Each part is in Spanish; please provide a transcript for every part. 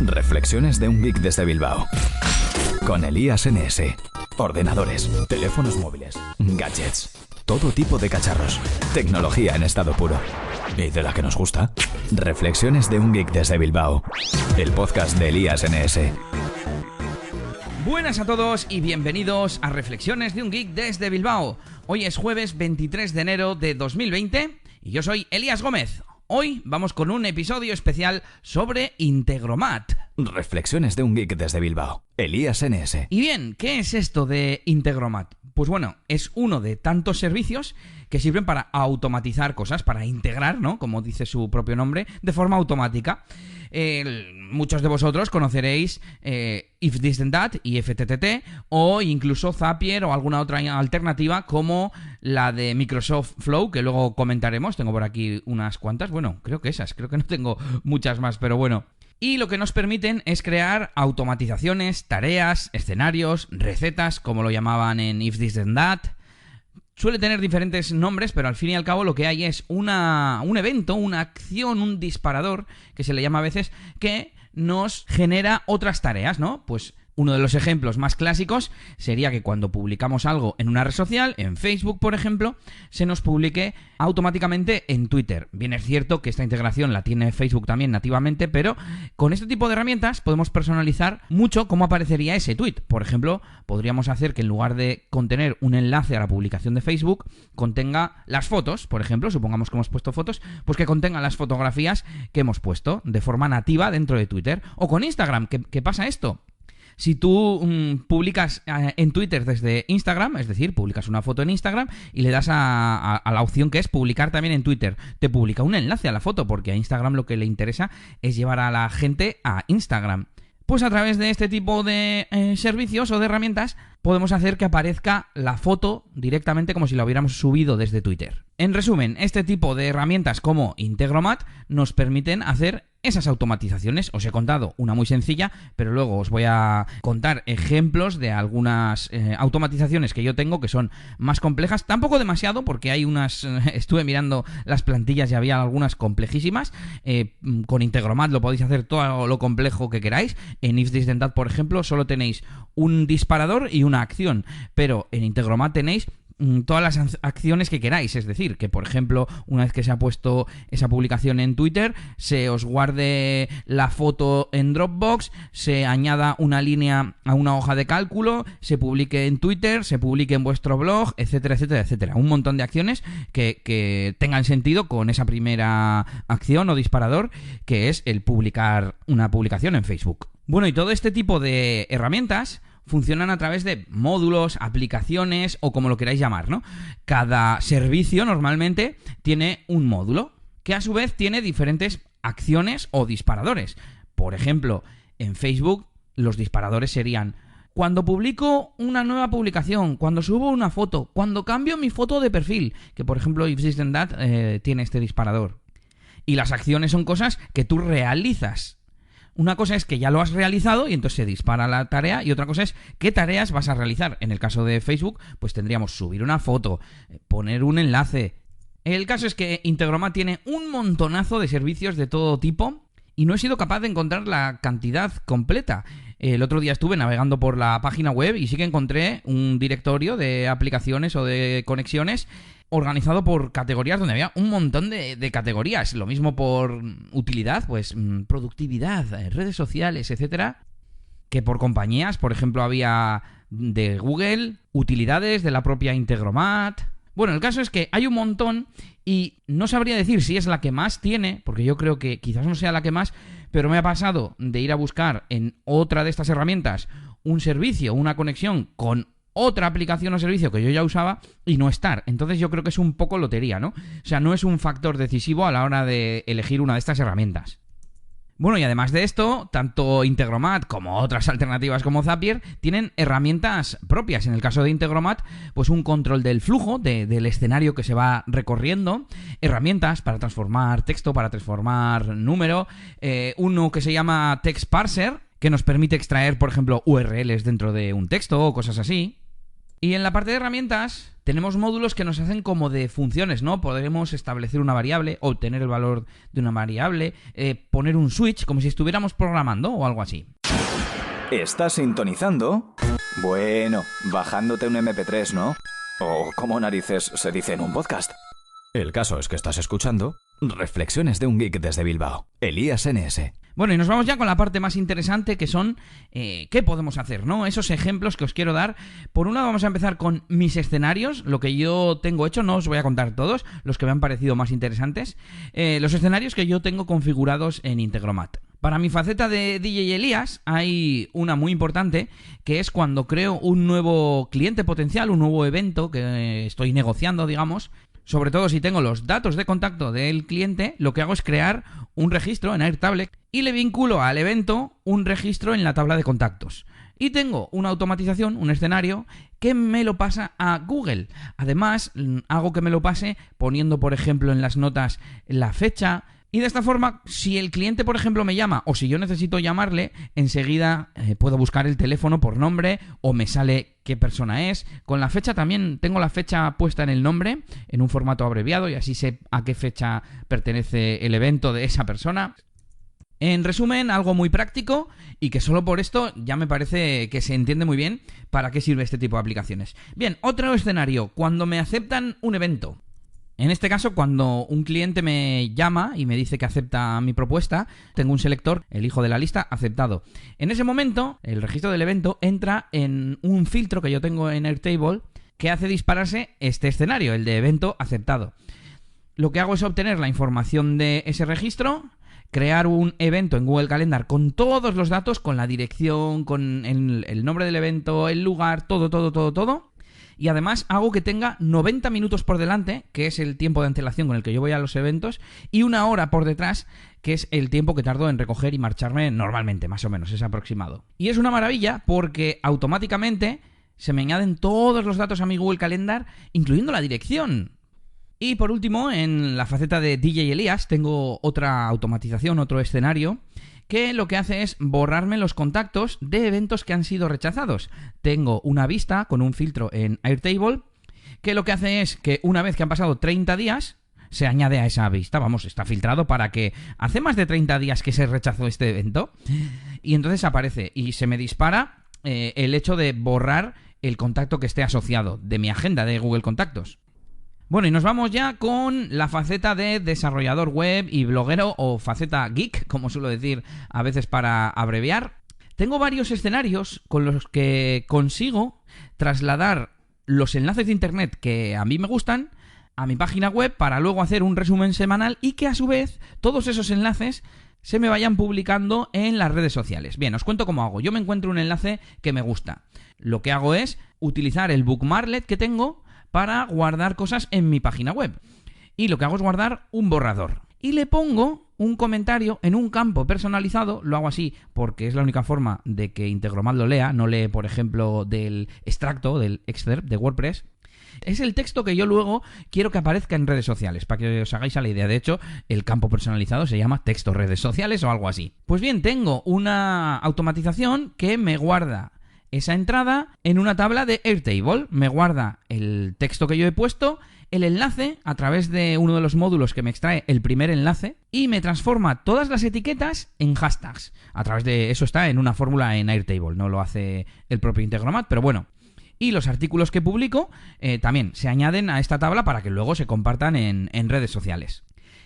Reflexiones de un geek desde Bilbao. Con Elías NS. Ordenadores, teléfonos móviles, gadgets, todo tipo de cacharros. Tecnología en estado puro. ¿Y de la que nos gusta? Reflexiones de un geek desde Bilbao. El podcast de Elías NS. Buenas a todos y bienvenidos a Reflexiones de un geek desde Bilbao. Hoy es jueves 23 de enero de 2020 y yo soy Elías Gómez. Hoy vamos con un episodio especial sobre Integromat. Reflexiones de un geek desde Bilbao. Elías NS. Y bien, ¿qué es esto de Integromat? Pues bueno, es uno de tantos servicios que sirven para automatizar cosas, para integrar, ¿no? Como dice su propio nombre, de forma automática. Muchos de vosotros conoceréis If This Then That y FTTT, o incluso Zapier o alguna otra alternativa como la de Microsoft Flow, que luego comentaremos. Tengo por aquí unas cuantas, bueno, creo que no tengo muchas más, pero bueno. Y lo que nos permiten es crear automatizaciones, tareas, escenarios, recetas, como lo llamaban en If This Then That. Suele tener diferentes nombres, pero al fin y al cabo lo que hay es un evento, una acción, un disparador, que se le llama a veces, que nos genera otras tareas, ¿no? Pues uno de los ejemplos más clásicos sería que cuando publicamos algo en una red social, en Facebook, por ejemplo, se nos publique automáticamente en Twitter. Bien, es cierto que esta integración la tiene Facebook también nativamente, pero con este tipo de herramientas podemos personalizar mucho cómo aparecería ese tweet. Por ejemplo, podríamos hacer que en lugar de contener un enlace a la publicación de Facebook, contenga las fotos, por ejemplo, supongamos que hemos puesto fotos, pues que contenga las fotografías que hemos puesto de forma nativa dentro de Twitter. O con Instagram, ¿qué pasa esto? Si tú publicas en Twitter desde Instagram, es decir, publicas una foto en Instagram y le das a la opción que es publicar también en Twitter, te publica un enlace a la foto, porque a Instagram lo que le interesa es llevar a la gente a Instagram. Pues a través de este tipo de servicios o de herramientas podemos hacer que aparezca la foto directamente como si la hubiéramos subido desde Twitter. En resumen, este tipo de herramientas como Integromat nos permiten hacer esas automatizaciones. Os he contado una muy sencilla, pero luego os voy a contar ejemplos de algunas automatizaciones que yo tengo que son más complejas. Tampoco demasiado, porque hay unas... estuve mirando las plantillas y había algunas complejísimas. Con Integromat lo podéis hacer todo lo complejo que queráis. En If This Then That, por ejemplo, solo tenéis un disparador y una acción, pero en Integromat tenéis todas las acciones que queráis, es decir, que por ejemplo, una vez que se ha puesto esa publicación en Twitter, se os guarde la foto en Dropbox, se añada una línea a una hoja de cálculo, se publique en Twitter, se publique en vuestro blog, etcétera, etcétera, etcétera. Un montón de acciones que tengan sentido con esa primera acción o disparador, que es el publicar una publicación en Facebook. Bueno, y todo este tipo de herramientas funcionan a través de módulos, aplicaciones o como lo queráis llamar, ¿no? Cada servicio normalmente tiene un módulo que a su vez tiene diferentes acciones o disparadores. Por ejemplo, en Facebook los disparadores serían cuando publico una nueva publicación, cuando subo una foto, cuando cambio mi foto de perfil, que por ejemplo If This Then That tiene este disparador. Y las acciones son cosas que tú realizas. Una cosa es que ya lo has realizado y entonces se dispara la tarea, y otra cosa es qué tareas vas a realizar. En el caso de Facebook, pues tendríamos subir una foto, poner un enlace. El caso es que Integromat tiene un montonazo de servicios de todo tipo y no he sido capaz de encontrar la cantidad completa. El otro día estuve navegando por la página web y sí que encontré un directorio de aplicaciones o de conexiones organizado por categorías, donde había un montón de categorías. Lo mismo por utilidad, pues productividad, redes sociales, etcétera, que por compañías. Por ejemplo, había de Google, utilidades de la propia Integromat. Bueno, el caso es que hay un montón y no sabría decir si es la que más tiene, porque yo creo que quizás no sea la que más, pero me ha pasado de ir a buscar en otra de estas herramientas un servicio, una conexión con otra aplicación o servicio que yo ya usaba y no estar. Entonces yo creo que es un poco lotería, ¿no? O sea, no es un factor decisivo a la hora de elegir una de estas herramientas. Bueno, y además de esto, tanto Integromat como otras alternativas como Zapier tienen herramientas propias. En el caso de Integromat, pues un control del flujo, del escenario que se va recorriendo, herramientas para transformar texto, para transformar número, uno que se llama Text Parser, que nos permite extraer, por ejemplo, URLs dentro de un texto o cosas así. Y en la parte de herramientas tenemos módulos que nos hacen como de funciones, ¿no? Podremos establecer una variable, obtener el valor de una variable, poner un switch, como si estuviéramos programando o algo así. ¿Estás sintonizando? Bueno, bajándote un MP3, ¿no? O como narices se dice en un podcast. El caso es que estás escuchando Reflexiones de un Geek desde Bilbao. Elías NS. Bueno, y nos vamos ya con la parte más interesante, que son qué podemos hacer, ¿no? Esos ejemplos que os quiero dar. Por un lado vamos a empezar con mis escenarios, lo que yo tengo hecho, no os voy a contar todos, los que me han parecido más interesantes. Los escenarios que yo tengo configurados en Integromat. Para mi faceta de DJ Elías hay una muy importante, que es cuando creo un nuevo cliente potencial, un nuevo evento que estoy negociando, digamos. Sobre todo si tengo los datos de contacto del cliente, lo que hago es crear un registro en Airtable y le vinculo al evento un registro en la tabla de contactos. Y tengo una automatización, un escenario, que me lo pasa a Google. Además, hago que me lo pase poniendo, por ejemplo, en las notas la fecha. Y de esta forma, si el cliente, por ejemplo, me llama o si yo necesito llamarle, enseguida puedo buscar el teléfono por nombre o me sale qué persona es. Con la fecha también tengo la fecha puesta en el nombre, en un formato abreviado, y así sé a qué fecha pertenece el evento de esa persona. En resumen, algo muy práctico y que solo por esto ya me parece que se entiende muy bien para qué sirve este tipo de aplicaciones. Bien, otro escenario, cuando me aceptan un evento. En este caso, cuando un cliente me llama y me dice que acepta mi propuesta, tengo un selector, elijo de la lista, aceptado. En ese momento, el registro del evento entra en un filtro que yo tengo en Airtable que hace dispararse este escenario, el de evento aceptado. Lo que hago es obtener la información de ese registro, crear un evento en Google Calendar con todos los datos, con la dirección, con el nombre del evento, el lugar, todo. Y además hago que tenga 90 minutos por delante, que es el tiempo de antelación con el que yo voy a los eventos, y 1 hora por detrás, que es el tiempo que tardo en recoger y marcharme normalmente, más o menos, es aproximado. Y es una maravilla porque automáticamente se me añaden todos los datos a mi Google Calendar, incluyendo la dirección. Y por último, en la faceta de DJ Elías, tengo otra automatización, otro escenario, que lo que hace es borrarme los contactos de eventos que han sido rechazados. Tengo una vista con un filtro en Airtable, que lo que hace es que una vez que han pasado 30 días, se añade a esa vista, vamos, está filtrado para que hace más de 30 días que se rechazó este evento, y entonces aparece y se me dispara el hecho de borrar el contacto que esté asociado de mi agenda de Google Contactos. Bueno, y nos vamos ya con la faceta de desarrollador web y bloguero, o faceta geek, como suelo decir a veces para abreviar. Tengo varios escenarios con los que consigo trasladar los enlaces de internet que a mí me gustan a mi página web para luego hacer un resumen semanal y que a su vez todos esos enlaces se me vayan publicando en las redes sociales. Bien, os cuento cómo hago. Yo me encuentro un enlace que me gusta. Lo que hago es utilizar el bookmarklet que tengo para guardar cosas en mi página web. Y lo que hago es guardar un borrador. Y le pongo un comentario en un campo personalizado. Lo hago así porque es la única forma de que Integromat lo lea. No lee, por ejemplo, del extracto, del excerpt de WordPress. Es el texto que yo luego quiero que aparezca en redes sociales, para que os hagáis a la idea. De hecho, el campo personalizado se llama texto redes sociales o algo así. Pues bien, tengo una automatización que me guarda esa entrada en una tabla de Airtable. Me guarda el texto que yo he puesto, el enlace a través de uno de los módulos que me extrae el primer enlace y me transforma todas las etiquetas en hashtags. A través de eso está en una fórmula en Airtable, no lo hace el propio Integromat, pero bueno. Y los artículos que publico también se añaden a esta tabla para que luego se compartan en redes sociales.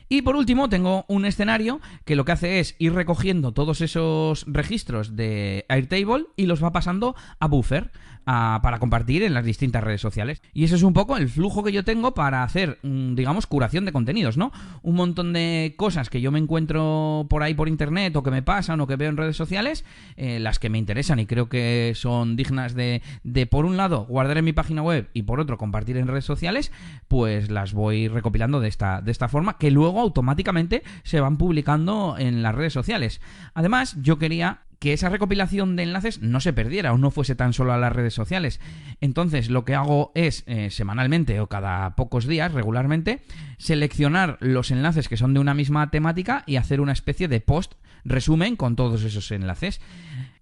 Y por último tengo un escenario que lo que hace es ir recogiendo todos esos registros de Airtable y los va pasando a Buffer para compartir en las distintas redes sociales. Y ese es un poco el flujo que yo tengo para hacer, digamos, curación de contenidos, ¿no? Un montón de cosas que yo me encuentro por ahí por internet o que me pasan o que veo en redes sociales, las que me interesan y creo que son dignas de por un lado guardar en mi página web y por otro compartir en redes sociales, pues las voy recopilando de esta forma, que luego automáticamente se van publicando en las redes sociales. Además, yo quería que esa recopilación de enlaces no se perdiera o no fuese tan solo a las redes sociales. Entonces, lo que hago es, semanalmente o cada pocos días, regularmente, seleccionar los enlaces que son de una misma temática y hacer una especie de post resumen con todos esos enlaces.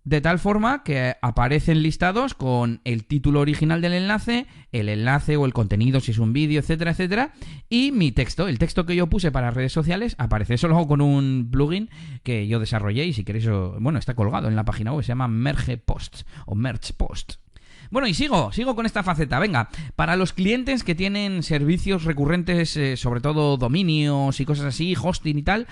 De tal forma que aparecen listados con el título original del enlace, el enlace o el contenido si es un vídeo, etcétera, etcétera, y mi texto, el texto que yo puse para redes sociales, aparece. Eso lo hago con un plugin que yo desarrollé y si queréis, bueno, está colgado en la página web, se llama Merge Post o Merge Post. Bueno, y sigo con esta faceta. Venga, para los clientes que tienen servicios recurrentes, sobre todo dominios y cosas así, hosting y tal,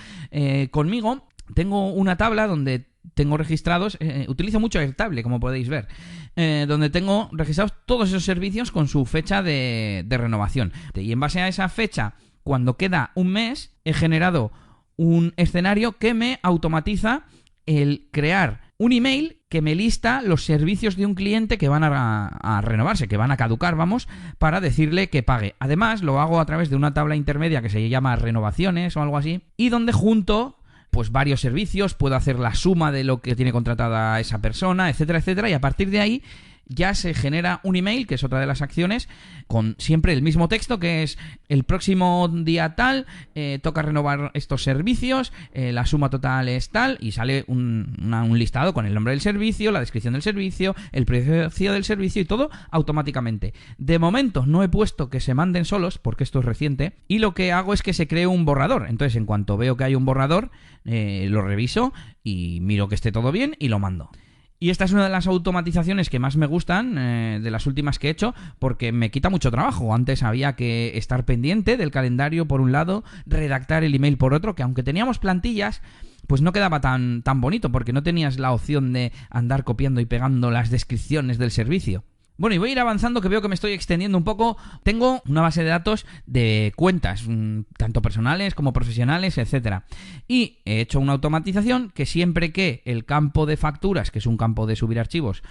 conmigo tengo una tabla donde tengo registrados, utilizo mucho Airtable, como podéis ver, donde tengo registrados todos esos servicios con su fecha de renovación. Y en base a esa fecha, cuando queda un mes, he generado un escenario que me automatiza el crear un email que me lista los servicios de un cliente que van a renovarse, que van a caducar, vamos, para decirle que pague. Además, lo hago a través de una tabla intermedia que se llama renovaciones o algo así, y donde junto pues varios servicios, puedo hacer la suma de lo que tiene contratada esa persona, etcétera, etcétera, y a partir de ahí ya se genera un email, que es otra de las acciones, con siempre el mismo texto, que es el próximo día tal, toca renovar estos servicios, la suma total es tal, y sale un listado con el nombre del servicio, la descripción del servicio, el precio del servicio y todo automáticamente. De momento no he puesto que se manden solos, porque esto es reciente, y lo que hago es que se cree un borrador. Entonces, en cuanto veo que hay un borrador, lo reviso y miro que esté todo bien y lo mando. Y esta es una de las automatizaciones que más me gustan, de las últimas que he hecho, porque me quita mucho trabajo. Antes había que estar pendiente del calendario por un lado, redactar el email por otro, que aunque teníamos plantillas, pues no quedaba tan bonito, porque no tenías la opción de andar copiando y pegando las descripciones del servicio. Bueno, y voy a ir avanzando, que veo que me estoy extendiendo un poco. Tengo una base de datos de cuentas, tanto personales como profesionales, etcétera. Y he hecho una automatización que siempre que el campo de facturas, que es un campo de subir archivos,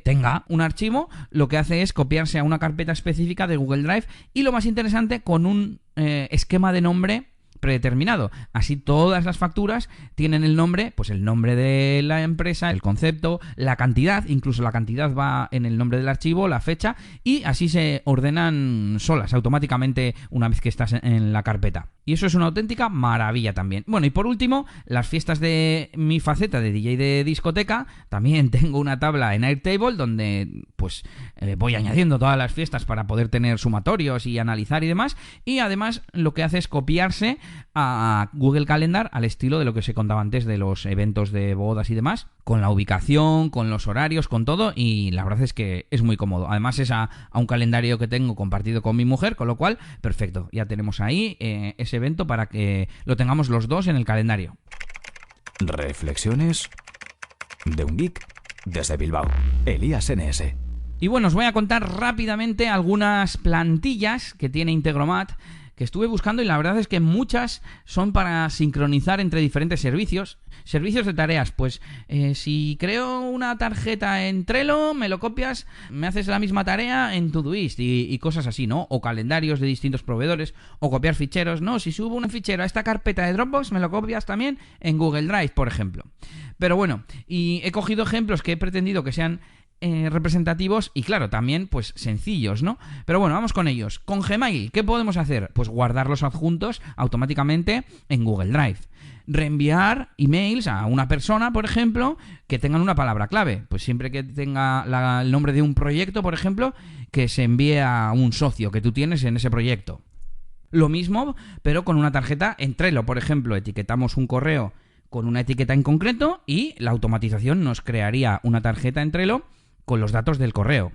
tenga un archivo, lo que hace es copiarse a una carpeta específica de Google Drive y, lo más interesante, con un esquema de nombre predeterminado. Así todas las facturas tienen el nombre, pues el nombre de la empresa, el concepto, la cantidad, incluso la cantidad va en el nombre del archivo, la fecha, y así se ordenan solas, automáticamente, una vez que estás en la carpeta. Y eso es una auténtica maravilla también. Bueno, y por último, las fiestas de mi faceta de DJ de discoteca, también tengo una tabla en Airtable donde pues voy añadiendo todas las fiestas para poder tener sumatorios y analizar y demás, y además lo que hace es copiarse a Google Calendar al estilo de lo que os he contado antes de los eventos de bodas y demás, con la ubicación, con los horarios, con todo, y la verdad es que es muy cómodo. Además es a un calendario que tengo compartido con mi mujer, con lo cual, perfecto, ya tenemos ahí ese evento para que lo tengamos los dos en el calendario. Reflexiones de un geek desde Bilbao, Elías NS. Y bueno, os voy a contar rápidamente algunas plantillas que tiene Integromat, que estuve buscando, y la verdad es que muchas son para sincronizar entre diferentes servicios. Servicios de tareas, pues si creo una tarjeta en Trello, me lo copias, me haces la misma tarea en Todoist y cosas así, ¿no? O calendarios de distintos proveedores, o copiar ficheros, ¿no? Si subo un fichero a esta carpeta de Dropbox, me lo copias también en Google Drive, por ejemplo. Pero bueno, y he cogido ejemplos que he pretendido que sean representativos y, claro, también pues sencillos, ¿no? Pero bueno, vamos con ellos. Con Gmail, ¿qué podemos hacer? Pues guardar los adjuntos automáticamente en Google Drive. Reenviar emails a una persona, por ejemplo, que tengan una palabra clave. Pues siempre que tenga el nombre de un proyecto, por ejemplo, que se envíe a un socio que tú tienes en ese proyecto. Lo mismo, pero con una tarjeta en Trello, por ejemplo. Etiquetamos un correo con una etiqueta en concreto y la automatización nos crearía una tarjeta en Trello con los datos del correo.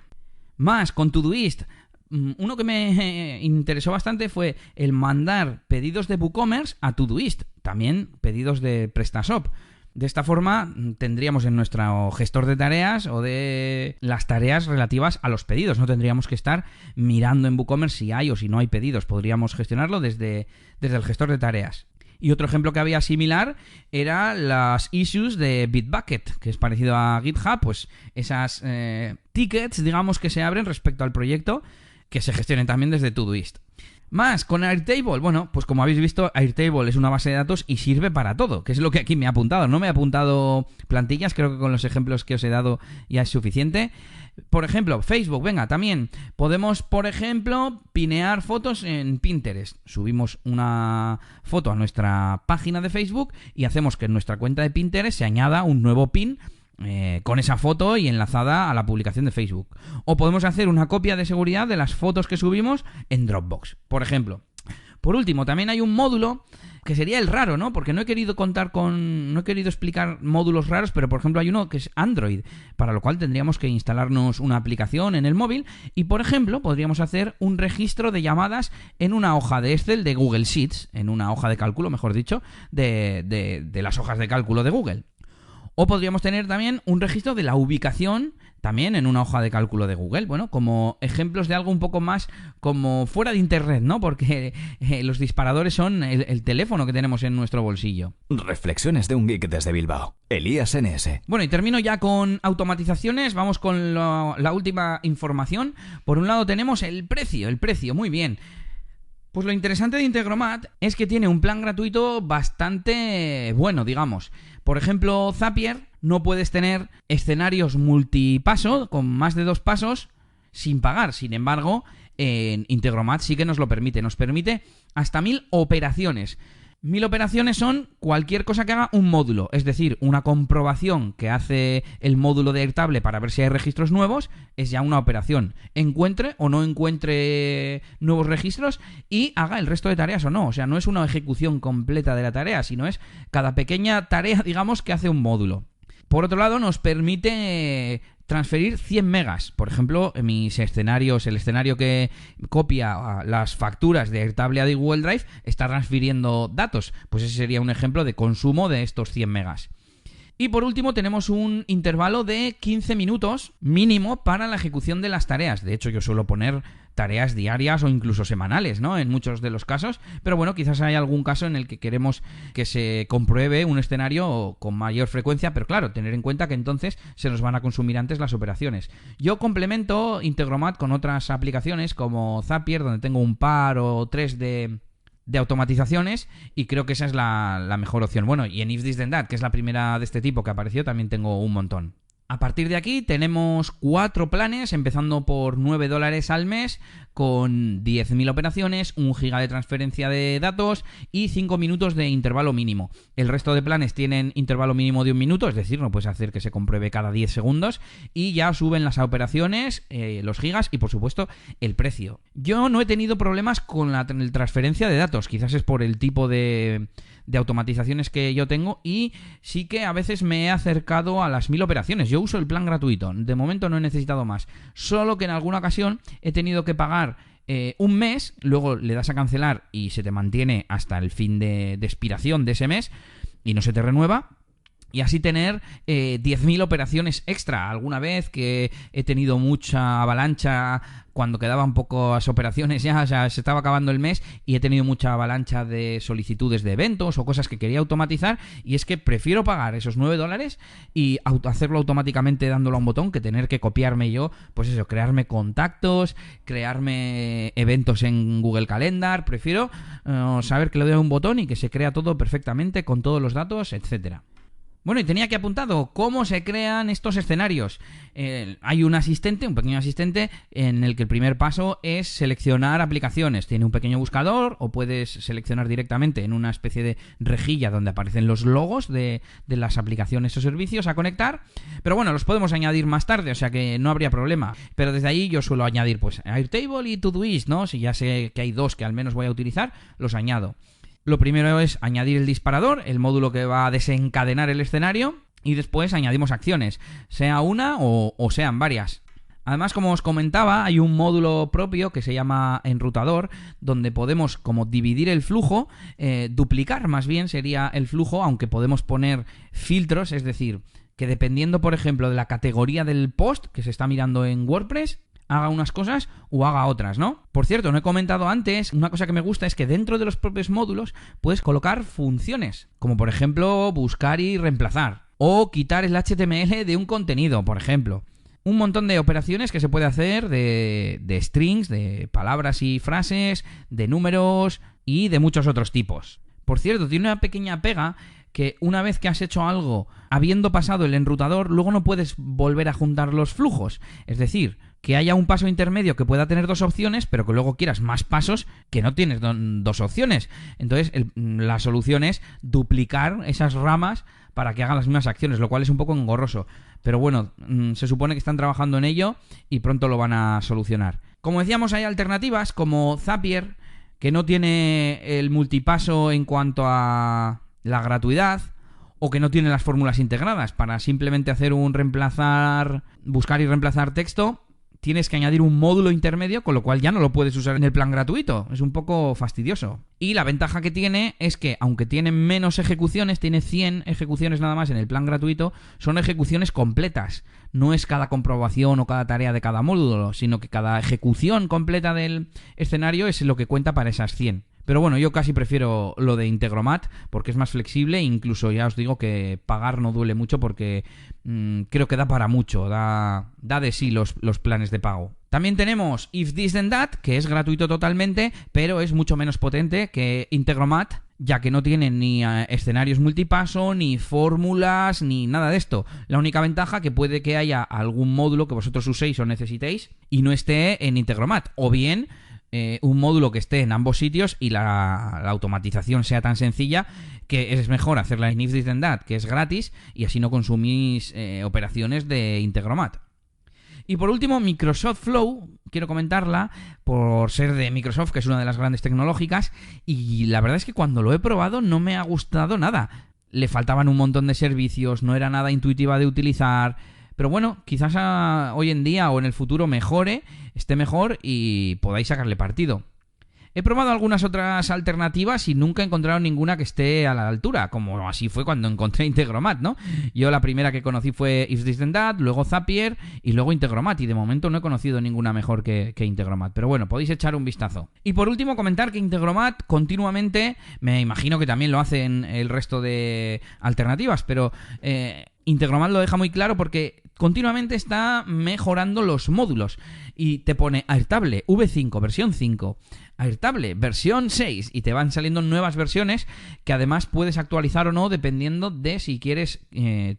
Más, con Todoist. Uno que me interesó bastante fue el mandar pedidos de WooCommerce a Todoist. También pedidos de PrestaShop. De esta forma tendríamos en nuestro gestor de tareas o de las tareas relativas a los pedidos. No tendríamos que estar mirando en WooCommerce si hay o si no hay pedidos. Podríamos gestionarlo desde el gestor de tareas. Y otro ejemplo que había similar era las issues de Bitbucket, que es parecido a GitHub, pues esas tickets, digamos, que se abren respecto al proyecto, que se gestionen también desde Todoist. Más, con Airtable. Bueno, pues como habéis visto, Airtable es una base de datos y sirve para todo, que es lo que aquí me ha apuntado. No me he apuntado plantillas, creo que con los ejemplos que os he dado ya es suficiente. Por ejemplo, Facebook, venga, también podemos, por ejemplo, pinear fotos en Pinterest. Subimos una foto a nuestra página de Facebook y hacemos que en nuestra cuenta de Pinterest se añada un nuevo pin con esa foto y enlazada a la publicación de Facebook. O podemos hacer una copia de seguridad de las fotos que subimos en Dropbox, por ejemplo. Por último, también hay un módulo que sería el raro, ¿no? Porque no he querido explicar módulos raros, pero por ejemplo hay uno que es Android, para lo cual tendríamos que instalarnos una aplicación en el móvil y, por ejemplo, podríamos hacer un registro de llamadas en una hoja de Excel de Google Sheets, en una hoja de cálculo, mejor dicho, de las hojas de cálculo de Google. O podríamos tener también un registro de la ubicación también en una hoja de cálculo de Google. Bueno, como ejemplos de algo un poco más como fuera de internet, ¿no? Porque los disparadores son el teléfono que tenemos en nuestro bolsillo. Reflexiones de un geek desde Bilbao. Elías NS. Bueno, y termino ya con automatizaciones. Vamos con la última información. Por un lado tenemos el precio, muy bien. Pues lo interesante de Integromat es que tiene un plan gratuito bastante bueno, digamos. Por ejemplo, Zapier, no puedes tener escenarios multipaso con más de 2 pasos sin pagar. Sin embargo, en Integromat sí que nos lo permite. Nos permite hasta 1000 operaciones. 1000 operaciones son cualquier cosa que haga un módulo, es decir, una comprobación que hace el módulo de Airtable para ver si hay registros nuevos, es ya una operación. Encuentre o no encuentre nuevos registros y haga el resto de tareas o no. O sea, no es una ejecución completa de la tarea, sino es cada pequeña tarea, digamos, que hace un módulo. Por otro lado, nos permite transferir 100 megas. Por ejemplo, en mis escenarios, el escenario que copia las facturas de Airtable a Google Drive está transfiriendo datos. Pues ese sería un ejemplo de consumo de estos 100 megas. Y por último tenemos un intervalo de 15 minutos mínimo para la ejecución de las tareas. De hecho, yo suelo poner tareas diarias o incluso semanales, ¿no? En muchos de los casos. Pero bueno, quizás hay algún caso en el que queremos que se compruebe un escenario con mayor frecuencia. Pero claro, tener en cuenta que entonces se nos van a consumir antes las operaciones. Yo complemento Integromat con otras aplicaciones como Zapier, donde tengo un par o 3 de automatizaciones y creo que esa es la mejor opción. Bueno, y en If This Then That, que es la primera de este tipo que apareció, también tengo un montón. A partir de aquí tenemos 4 planes, empezando por $9 al mes, con 10.000 operaciones, 1 giga de transferencia de datos y 5 minutos de intervalo mínimo. El resto de planes tienen intervalo mínimo de 1 minuto, es decir, no puedes hacer que se compruebe cada 10 segundos, y ya suben las operaciones, los gigas y por supuesto el precio. Yo no he tenido problemas con la transferencia de datos, quizás es por el tipo de automatizaciones que yo tengo, y sí que a veces me he acercado a las 1000 operaciones. Yo uso el plan gratuito, de momento no he necesitado más, solo que en alguna ocasión he tenido que pagar un mes, luego le das a cancelar y se te mantiene hasta el fin de expiración de ese mes y no se te renueva. Y así tener 10.000 operaciones extra. Alguna vez que he tenido mucha avalancha cuando quedaban pocas operaciones ya, o sea, se estaba acabando el mes y he tenido mucha avalancha de solicitudes de eventos o cosas que quería automatizar, y es que prefiero pagar esos $9 y hacerlo automáticamente dándolo a un botón que tener que copiarme yo, pues eso, crearme contactos, crearme eventos en Google Calendar. Prefiero saber que le doy a un botón y que se crea todo perfectamente con todos los datos, etcétera. Bueno, y tenía que apuntado cómo se crean estos escenarios. Hay un pequeño asistente, en el que el primer paso es seleccionar aplicaciones. Tiene un pequeño buscador, o puedes seleccionar directamente en una especie de rejilla donde aparecen los logos de las aplicaciones o servicios a conectar. Pero bueno, los podemos añadir más tarde, o sea que no habría problema. Pero desde ahí yo suelo añadir pues Airtable y Todoist, ¿no? Si ya sé que hay 2 que al menos voy a utilizar, los añado. Lo primero es añadir el disparador, el módulo que va a desencadenar el escenario, y después añadimos acciones, sea una o sean varias. Además, como os comentaba, hay un módulo propio que se llama enrutador, donde podemos como dividir el flujo, duplicar más bien sería el flujo, aunque podemos poner filtros, es decir, que dependiendo, por ejemplo, de la categoría del post que se está mirando en WordPress, haga unas cosas o haga otras, ¿no? Por cierto, no he comentado antes, una cosa que me gusta es que dentro de los propios módulos puedes colocar funciones, como por ejemplo buscar y reemplazar, o quitar el HTML de un contenido, por ejemplo. Un montón de operaciones que se puede hacer de strings, de palabras y frases, de números y de muchos otros tipos. Por cierto, tiene una pequeña pega que una vez que has hecho algo habiendo pasado el enrutador, luego no puedes volver a juntar los flujos. Es decir, que haya un paso intermedio que pueda tener 2 opciones, pero que luego quieras más pasos que no tienes 2 opciones. Entonces, la solución es duplicar esas ramas para que hagan las mismas acciones, lo cual es un poco engorroso. Pero bueno, se supone que están trabajando en ello y pronto lo van a solucionar. Como decíamos, hay alternativas como Zapier, que no tiene el multipaso en cuanto a la gratuidad, o que no tiene las fórmulas integradas. Para simplemente hacer buscar y reemplazar texto, tienes que añadir un módulo intermedio, con lo cual ya no lo puedes usar en el plan gratuito. Es un poco fastidioso. Y la ventaja que tiene es que, aunque tiene menos ejecuciones, tiene 100 ejecuciones nada más en el plan gratuito, son ejecuciones completas. No es cada comprobación o cada tarea de cada módulo, sino que cada ejecución completa del escenario es lo que cuenta para esas 100. Pero bueno, yo casi prefiero lo de Integromat porque es más flexible e incluso ya os digo que pagar no duele mucho porque creo que da para mucho, da de sí los planes de pago. También tenemos If This Then That, que es gratuito totalmente, pero es mucho menos potente que Integromat, ya que no tiene ni escenarios multipaso, ni fórmulas, ni nada de esto. La única ventaja que puede que haya algún módulo que vosotros uséis o necesitéis y no esté en Integromat, o bien un módulo que esté en ambos sitios y la automatización sea tan sencilla que es mejor hacerla en If This Then That, que es gratis, y así no consumís operaciones de Integromat. Y por último, Microsoft Flow, quiero comentarla por ser de Microsoft, que es una de las grandes tecnológicas, y la verdad es que cuando lo he probado no me ha gustado nada. Le faltaban un montón de servicios, no era nada intuitiva de utilizar, pero bueno, quizás hoy en día o en el futuro esté mejor y podáis sacarle partido. He probado algunas otras alternativas y nunca he encontrado ninguna que esté a la altura, como así fue cuando encontré Integromat, ¿no? Yo la primera que conocí fue If This Then That, luego Zapier y luego Integromat, y de momento no he conocido ninguna mejor que Integromat, pero bueno, podéis echar un vistazo. Y por último comentar que Integromat continuamente, me imagino que también lo hacen el resto de alternativas, pero Integromat lo deja muy claro porque continuamente está mejorando los módulos y te pone Airtable V5 versión 5, Airtable versión 6 y te van saliendo nuevas versiones que además puedes actualizar o no dependiendo de si quieres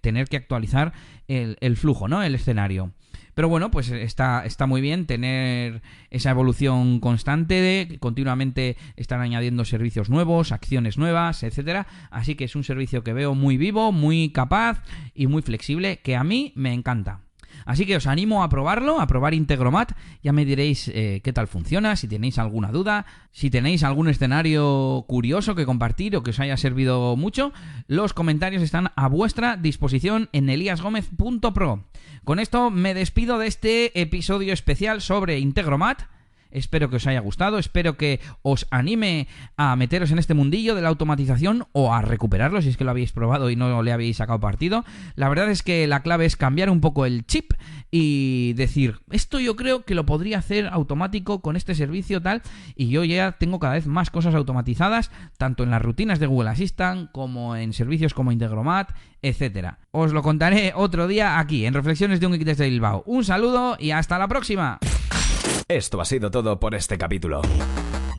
tener que actualizar el flujo, ¿no? El escenario. Pero bueno, pues está muy bien tener esa evolución constante, continuamente están añadiendo servicios nuevos, acciones nuevas, etcétera. Así que es un servicio que veo muy vivo, muy capaz y muy flexible, que a mí me encanta. Así que os animo a probarlo, a probar Integromat. Ya me diréis qué tal funciona, si tenéis alguna duda, si tenéis algún escenario curioso que compartir o que os haya servido mucho. Los comentarios están a vuestra disposición en eliasgomez.pro. Con esto me despido de este episodio especial sobre Integromat. Espero que os haya gustado, espero que os anime a meteros en este mundillo de la automatización o a recuperarlo si es que lo habéis probado y no le habéis sacado partido. La verdad es que la clave es cambiar un poco el chip y decir, esto yo creo que lo podría hacer automático con este servicio tal, y yo ya tengo cada vez más cosas automatizadas, tanto en las rutinas de Google Assistant como en servicios como Integromat, etcétera. Os lo contaré otro día aquí, en Reflexiones de un Geek desde Bilbao. Un saludo y hasta la próxima. Esto ha sido todo por este capítulo.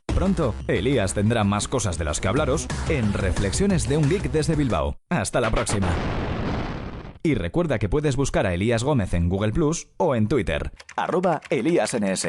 Pronto, Elías tendrá más cosas de las que hablaros en Reflexiones de un Geek desde Bilbao. Hasta la próxima. Y recuerda que puedes buscar a Elías Gómez en Google Plus o en Twitter, @ElíasNS.